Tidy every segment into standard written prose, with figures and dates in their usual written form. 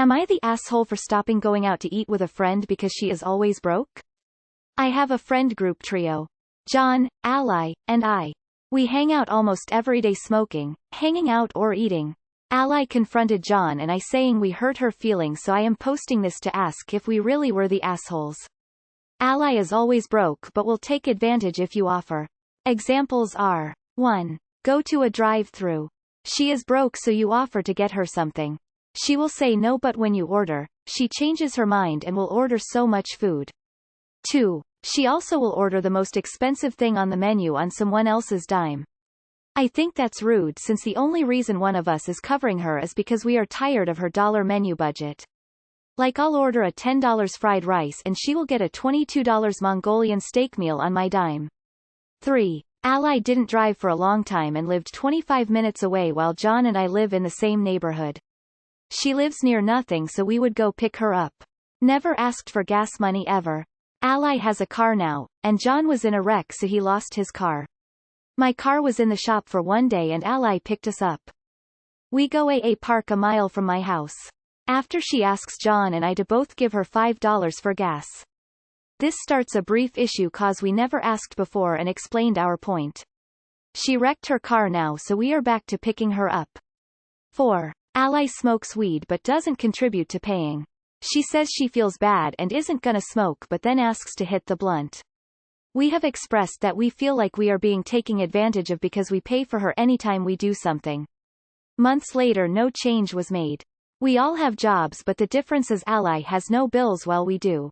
Am I the asshole for stopping going out to eat with a friend because she is always broke? I have a friend group trio. John, Ally, and I. We hang out almost every day smoking, hanging out or eating. Ally confronted John and I saying we hurt her feelings, so I am posting this to ask if we really were the assholes. Ally is always broke but will take advantage if you offer. Examples are: 1. Go to a drive-thru. She is broke so you offer to get her something. She will say no, but when you order, she changes her mind and will order so much food. 2. She also will order the most expensive thing on the menu on someone else's dime. I think that's rude since the only reason one of us is covering her is because we are tired of her dollar menu budget. Like I'll order a $10 fried rice and she will get a $22 Mongolian steak meal on my dime. 3. Ally didn't drive for a long time and lived 25 minutes away while John and I live in the same neighborhood. She lives near nothing so we would go pick her up. Never asked for gas money ever. Ally has a car now, and John was in a wreck so he lost his car. My car was in the shop for one day and Ally picked us up. We go AA park a mile from my house. After she asks John and I to both give her $5 for gas. This starts a brief issue cause we never asked before and explained our point. She wrecked her car now so we are back to picking her up. 4. Ally smokes weed but doesn't contribute to paying. She says she feels bad and isn't gonna smoke but then asks to hit the blunt. We have expressed that we feel like we are being taken advantage of because we pay for her anytime we do something. Months later no change was made. We all have jobs but the difference is Ally has no bills while we do.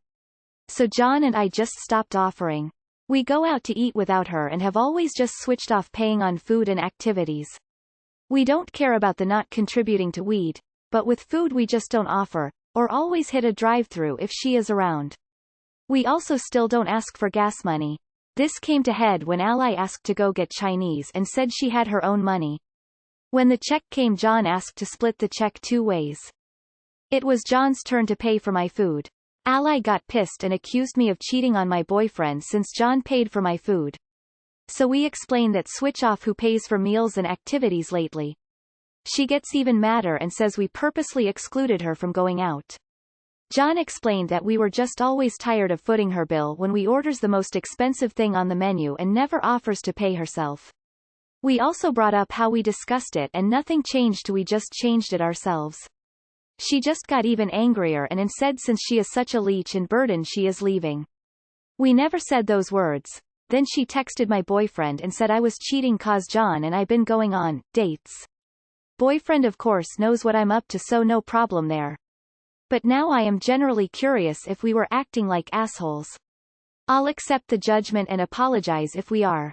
So John and I just stopped offering. We go out to eat without her and have always just switched off paying on food and activities. We don't care about the not contributing to weed, but with food we just don't offer, or always hit a drive-thru if she is around. We also still don't ask for gas money. This came to head when Ally asked to go get Chinese and said she had her own money. When the check came John asked to split the check 2 ways. It was John's turn to pay for my food. Ally got pissed and accused me of cheating on my boyfriend since John paid for my food. So we explained that switch off who pays for meals and activities lately. She gets even madder and says we purposely excluded her from going out. John explained that we were just always tired of footing her bill when we orders the most expensive thing on the menu and never offers to pay herself. We also brought up how we discussed it and nothing changed, we just changed it ourselves. She just got even angrier and said since she is such a leech and burden she is leaving. We never said those words. Then she texted my boyfriend and said I was cheating cause John and I been going on dates. Boyfriend of course knows what I'm up to so no problem there. But now I am generally curious if we were acting like assholes. I'll accept the judgment and apologize if we are.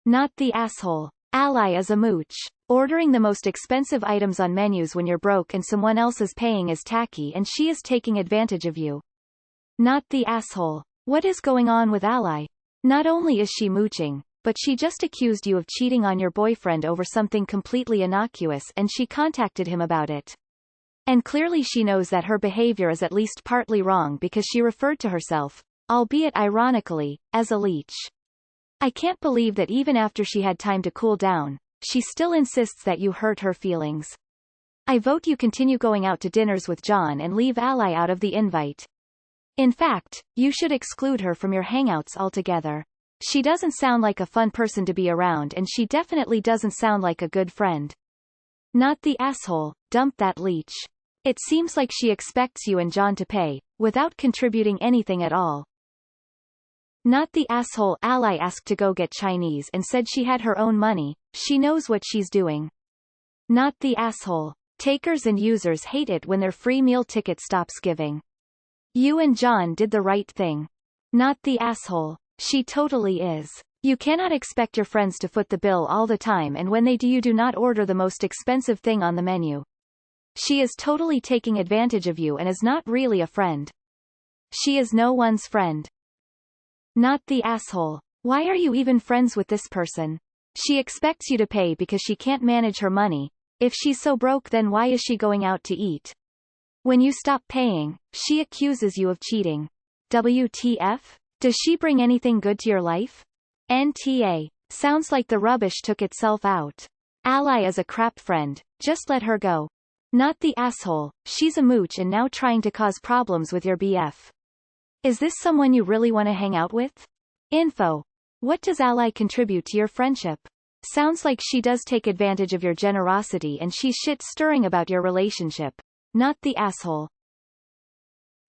Not the asshole. Ally is a mooch. Ordering the most expensive items on menus when you're broke and someone else is paying is tacky and she is taking advantage of you. Not the asshole. What is going on with Ally? Not only is she mooching, but she just accused you of cheating on your boyfriend over something completely innocuous and she contacted him about it. And clearly she knows that her behavior is at least partly wrong because she referred to herself, albeit ironically, as a leech. I can't believe that even after she had time to cool down, she still insists that you hurt her feelings. I vote you continue going out to dinners with John and leave Ally out of the invite. In fact, you should exclude her from your hangouts altogether. She doesn't sound like a fun person to be around and she definitely doesn't sound like a good friend. Not the asshole, dump that leech. It seems like she expects you and John to pay, without contributing anything at all. Not the asshole. Ally asked to go get Chinese and said she had her own money, she knows what she's doing. Not the asshole. Takers and users hate it when their free meal ticket stops giving. You and John did the right thing. Not the asshole. She totally is. You cannot expect your friends to foot the bill all the time and when they do you do not order the most expensive thing on the menu. She is totally taking advantage of you and is not really a friend. She is no one's friend. Not the asshole. Why are you even friends with this person? She expects you to pay because she can't manage her money. If she's so broke then why is she going out to eat? When you stop paying, she accuses you of cheating. WTF? Does she bring anything good to your life? NTA. Sounds like the rubbish took itself out. Ally is a crap friend, just let her go. Not the asshole, she's a mooch and now trying to cause problems with your BF. Is this someone you really want to hang out with? Info. What does Ally contribute to your friendship? Sounds like she does take advantage of your generosity and she's shit-stirring about your relationship. Not the asshole.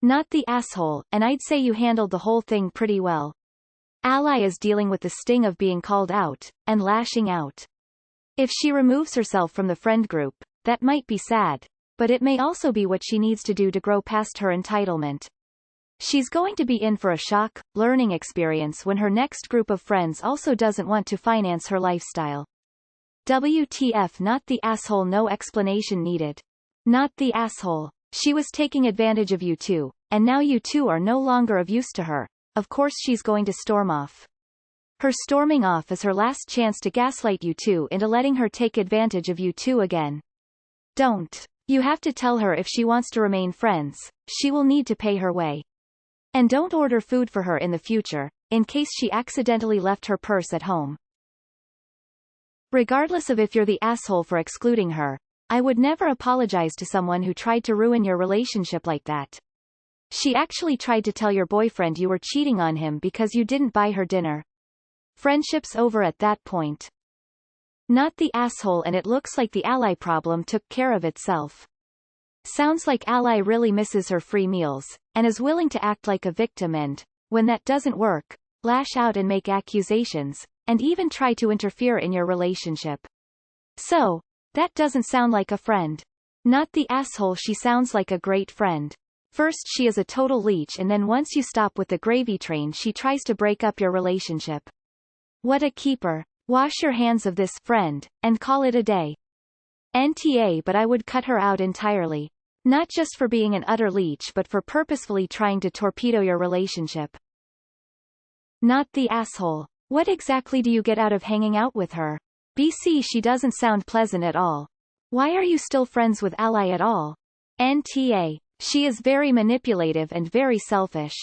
Not the asshole, and I'd say you handled the whole thing pretty well. Ally is dealing with the sting of being called out, and lashing out. If she removes herself from the friend group, that might be sad, but it may also be what she needs to do to grow past her entitlement. She's going to be in for a shock, learning experience when her next group of friends also doesn't want to finance her lifestyle. WTF, not the asshole, no explanation needed. Not the asshole. She was taking advantage of you too, and now you two are no longer of use to her. Of course she's going to storm off. Her storming off is her last chance to gaslight you two into letting her take advantage of you two again. Don't. You have to tell her if she wants to remain friends, she will need to pay her way. And don't order food for her in the future, in case she accidentally left her purse at home. Regardless of if you're the asshole for excluding her, I would never apologize to someone who tried to ruin your relationship like that. She actually tried to tell your boyfriend you were cheating on him because you didn't buy her dinner. Friendship's over at that point. Not the asshole, and it looks like the Ally problem took care of itself. Sounds like Ally really misses her free meals, and is willing to act like a victim and, when that doesn't work, lash out and make accusations, and even try to interfere in your relationship. So, that doesn't sound like a friend. Not the asshole, she sounds like a great friend. First she is a total leech, and then once you stop with the gravy train she tries to break up your relationship. What a keeper. Wash your hands of this, friend, and call it a day. NTA, but I would cut her out entirely. Not just for being an utter leech but for purposefully trying to torpedo your relationship. Not the asshole. What exactly do you get out of hanging out with her? BC, she doesn't sound pleasant at all. Why are you still friends with Ally at all? NTA. She is very manipulative and very selfish.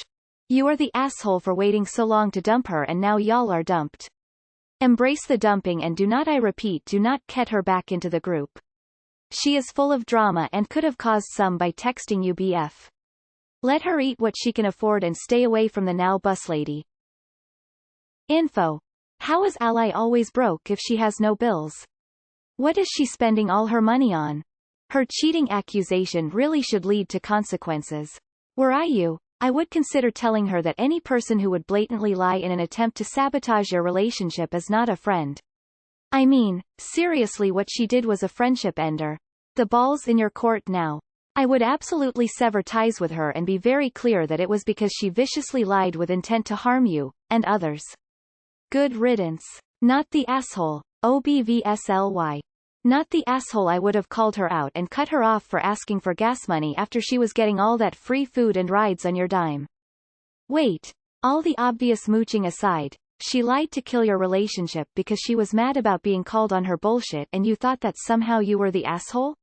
You are the asshole for waiting so long to dump her, and now y'all are dumped. Embrace the dumping and do not, I repeat, do not get her back into the group. She is full of drama and could have caused some by texting you BF. Let her eat what she can afford and stay away from the now bus lady. Info. How is Ally always broke if she has no bills? What is she spending all her money on? Her cheating accusation really should lead to consequences. Were I you, I would consider telling her that any person who would blatantly lie in an attempt to sabotage your relationship is not a friend. I mean, seriously, what she did was a friendship ender. The ball's in your court now. I would absolutely sever ties with her and be very clear that it was because she viciously lied with intent to harm you, and others. Good riddance. Not the asshole. OBVSLY. Not the asshole, I would have called her out and cut her off for asking for gas money after she was getting all that free food and rides on your dime. Wait. All the obvious mooching aside, she lied to kill your relationship because she was mad about being called on her bullshit and you thought that somehow you were the asshole?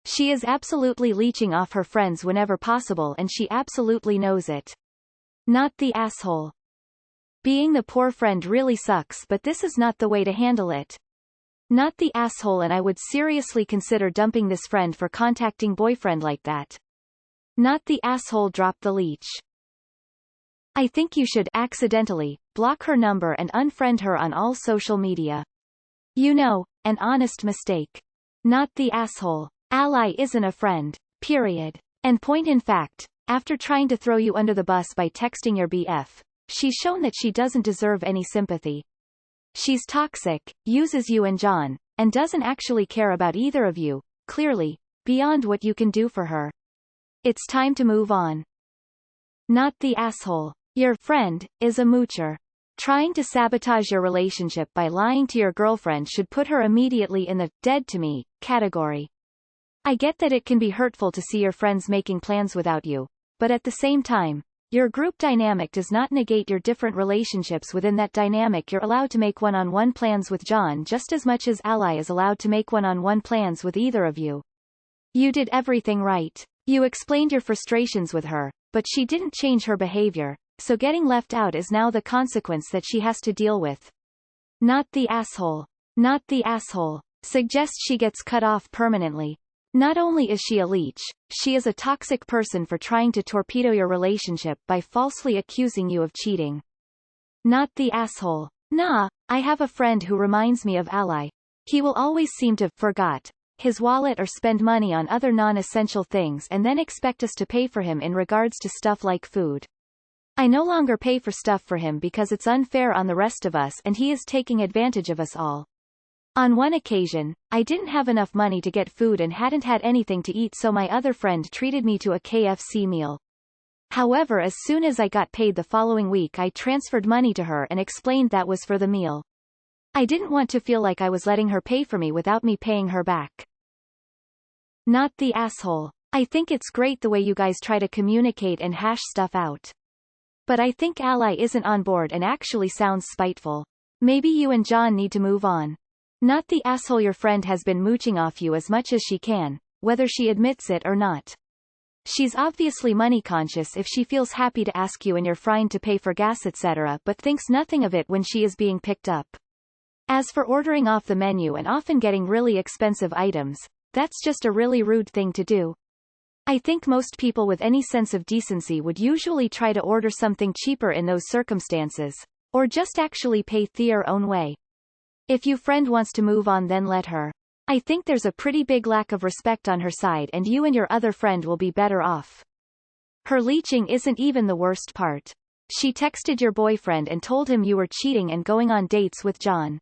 She is absolutely leeching off her friends whenever possible and she absolutely knows it. Not the asshole. Being the poor friend really sucks, but this is not the way to handle it. Not the asshole, and I would seriously consider dumping this friend for contacting boyfriend like that. Not the asshole, drop the leech. I think you should accidentally block her number and unfriend her on all social media. You know, an honest mistake. Not the asshole. Ally isn't a friend. Period. And point in fact, after trying to throw you under the bus by texting your BF, she's shown that she doesn't deserve any sympathy. She's toxic, uses you and John, and doesn't actually care about either of you, clearly, beyond what you can do for her. It's time to move on. Not the asshole. Your friend is a moocher. Trying to sabotage your relationship by lying to your girlfriend should put her immediately in the dead to me category. I get that it can be hurtful to see your friends making plans without you, but at the same time, your group dynamic does not negate your different relationships within that dynamic. You're allowed to make one-on-one plans with John just as much as Ally is allowed to make one-on-one plans with either of you. You did everything right. You explained your frustrations with her, but she didn't change her behavior, so getting left out is now the consequence that she has to deal with. Not the asshole. Not the asshole. Suggest she gets cut off permanently. Not only is she a leech, she is a toxic person for trying to torpedo your relationship by falsely accusing you of cheating. Not the asshole. Nah, I have a friend who reminds me of Ally. He will always seem to forgot his wallet or spend money on other non-essential things and then expect us to pay for him in regards to stuff like food. I no longer pay for stuff for him because it's unfair on the rest of us and he is taking advantage of us all. On one occasion, I didn't have enough money to get food and hadn't had anything to eat, so my other friend treated me to a KFC meal. However, as soon as I got paid the following week, I transferred money to her and explained that was for the meal. I didn't want to feel like I was letting her pay for me without me paying her back. Not the asshole. I think it's great the way you guys try to communicate and hash stuff out. But I think Ally isn't on board and actually sounds spiteful. Maybe you and John need to move on. Not the asshole. Your friend has been mooching off you as much as she can, whether she admits it or not. She's obviously money conscious if she feels happy to ask you and your friend to pay for gas etc., but thinks nothing of it when she is being picked up. As for ordering off the menu and often getting really expensive items, that's just a really rude thing to do. I think most people with any sense of decency would usually try to order something cheaper in those circumstances, or just actually pay their own way. If your friend wants to move on, then let her. I think there's a pretty big lack of respect on her side and you and your other friend will be better off. Her leeching isn't even the worst part. She texted your boyfriend and told him you were cheating and going on dates with John.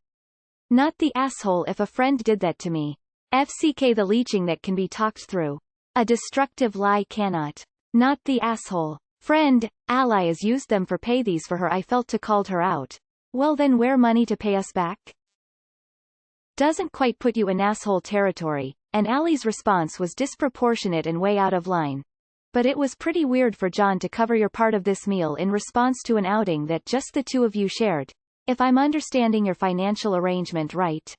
Not the asshole. If a friend did that to me. FCK the leeching that can be talked through. A destructive lie cannot. Not the asshole. Friend, Ally has used them for pay these for her. I felt to called her out. Well then, where money to pay us back? Doesn't quite put you in asshole territory, and Ally's response was disproportionate and way out of line. But it was pretty weird for John to cover your part of this meal in response to an outing that just the two of you shared. If I'm understanding your financial arrangement right.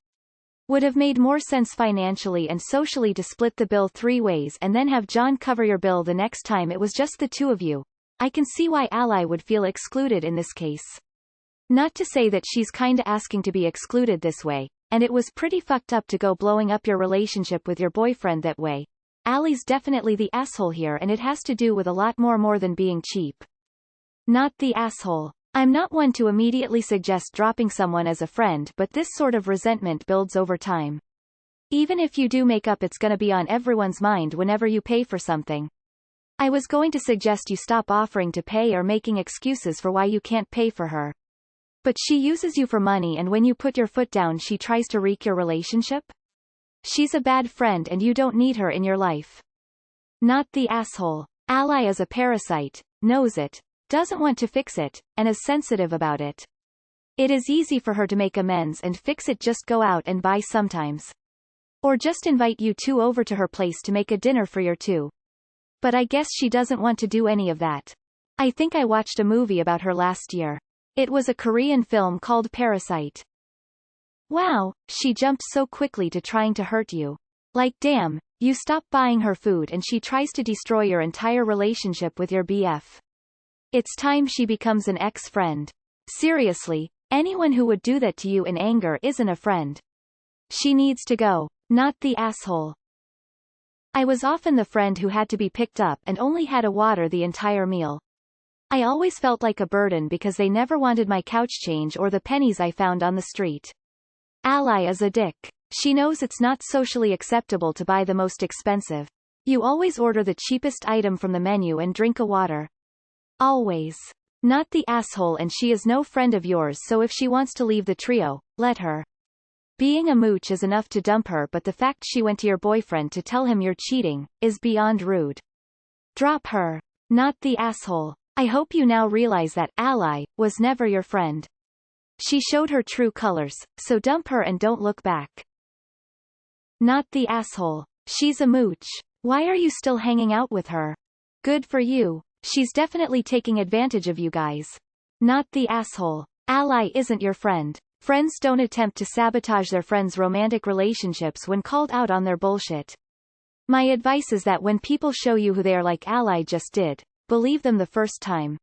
Would have made more sense financially and socially to split the bill 3 ways and then have John cover your bill the next time it was just the two of you. I can see why Ally would feel excluded in this case. Not to say that she's kinda asking to be excluded this way, and it was pretty fucked up to go blowing up your relationship with your boyfriend that way. Ally's definitely the asshole here, and it has to do with a lot more than being cheap. Not the asshole. I'm not one to immediately suggest dropping someone as a friend, but this sort of resentment builds over time. Even if you do make up, it's gonna be on everyone's mind whenever you pay for something. I was going to suggest you stop offering to pay or making excuses for why you can't pay for her. But she uses you for money, and when you put your foot down she tries to wreck your relationship? She's a bad friend and you don't need her in your life. Not the asshole. Ally is a parasite, knows it, doesn't want to fix it, and is sensitive about it. It is easy for her to make amends and fix it, just go out and buy sometimes. Or just invite you two over to her place to make a dinner for your two. But I guess she doesn't want to do any of that. I think I watched a movie about her last year. It was a Korean film called Parasite. Wow, she jumped so quickly to trying to hurt you. Like damn, you stop buying her food and she tries to destroy your entire relationship with your BF. It's time she becomes an ex-friend. Seriously, anyone who would do that to you in anger isn't a friend. She needs to go. Not the asshole. I was often the friend who had to be picked up and only had a water the entire meal. I always felt like a burden because they never wanted my couch change or the pennies I found on the street. Ally is a dick. She knows it's not socially acceptable to buy the most expensive. You always order the cheapest item from the menu and drink a water. Always. Not the asshole, and she is no friend of yours, so if she wants to leave the trio, let her. Being a mooch is enough to dump her, but the fact she went to your boyfriend to tell him you're cheating is beyond rude. Drop her. Not the asshole. I hope you now realize that Ally was never your friend. She showed her true colors, so dump her and don't look back. Not the asshole. She's a mooch. Why are you still hanging out with her? Good for you. She's definitely taking advantage of you guys. Not the asshole. Ally isn't your friend. Friends don't attempt to sabotage their friends' romantic relationships when called out on their bullshit. My advice is that when people show you who they are, like Ally just did, believe them the first time.